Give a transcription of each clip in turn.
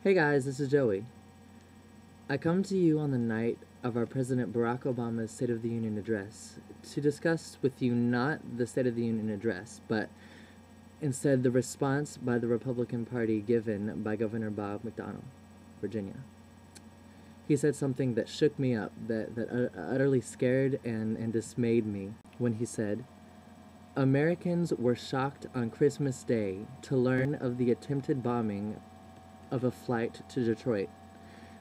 Hey guys, this is Joey. I come to you on the night of our President Barack Obama's State of the Union address to discuss with you not the State of the Union address, but instead the response by the Republican Party given by Governor Bob Mcdonnell, Virginia. He said something that shook me up, that utterly scared and dismayed me when he said, "Americans were shocked on Christmas Day to learn of the attempted bombing of a flight to Detroit.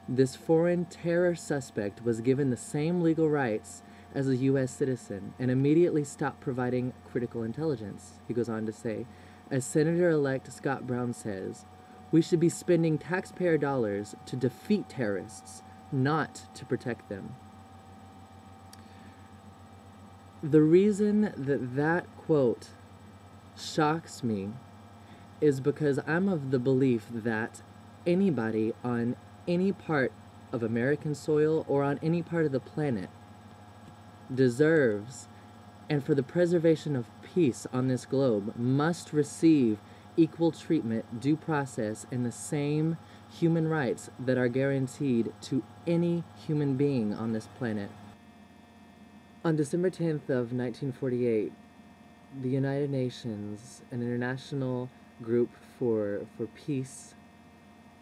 This foreign terror suspect was given the same legal rights as a U.S. citizen and immediately stopped providing critical intelligence." He goes on to say, as Senator-elect Scott Brown says, "We should be spending taxpayer dollars to defeat terrorists, not to protect them." The reason that quote shocks me is because I'm of the belief that anybody on any part of American soil or on any part of the planet deserves, and for the preservation of peace on this globe, must receive equal treatment, due process, and the same human rights that are guaranteed to any human being on this planet. On December 10th of 1948, the United Nations, an international group for peace,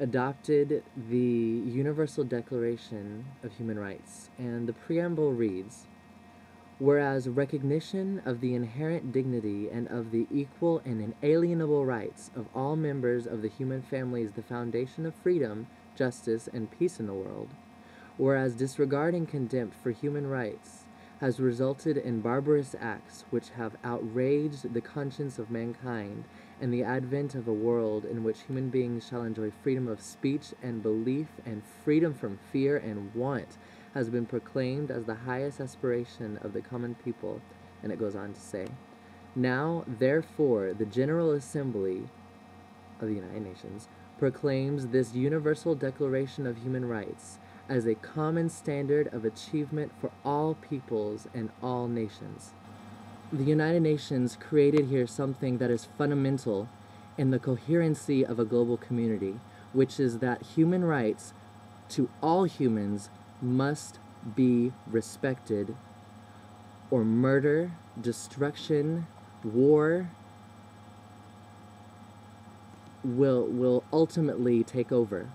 adopted the Universal Declaration of Human Rights, and the preamble reads, "Whereas recognition of the inherent dignity and of the equal and inalienable rights of all members of the human family is the foundation of freedom, justice, and peace in the world. Whereas disregarding contempt for human rights has resulted in barbarous acts which have outraged the conscience of mankind, and the advent of a world in which human beings shall enjoy freedom of speech and belief and freedom from fear and want has been proclaimed as the highest aspiration of the common people." And it goes on to say, "Now, therefore, the General Assembly of the United Nations proclaims this Universal Declaration of Human Rights as a common standard of achievement for all peoples and all nations." The United Nations created here something that is fundamental in the coherency of a global community, which is that human rights to all humans must be respected, or murder, destruction, war will ultimately take over.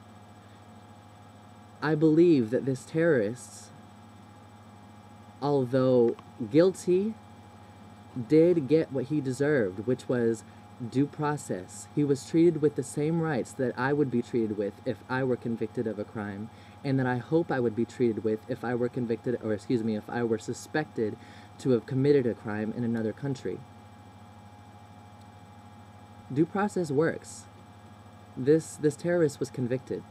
I believe that this terrorist, although guilty, did get what he deserved, which was due process. He was treated with the same rights that I would be treated with if I were convicted of a crime, and that I hope I would be treated with if I were convicted, or if I were suspected to have committed a crime in another country. Due process works. This terrorist was convicted,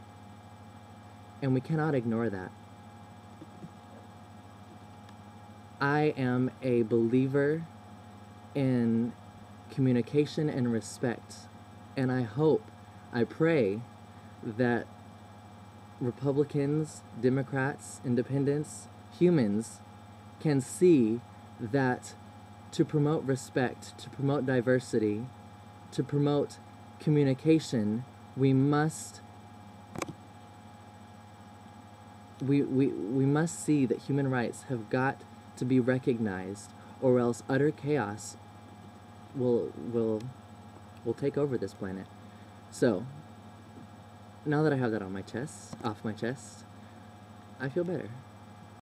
and we cannot ignore that. I am a believer in communication and respect, and I hope, I pray that Republicans, Democrats, Independents, humans can see that to promote respect, to promote diversity, to promote communication, we must see that human rights have got to be recognized, or else utter chaos will take over this planet. So, now that I have that off my chest, I feel better.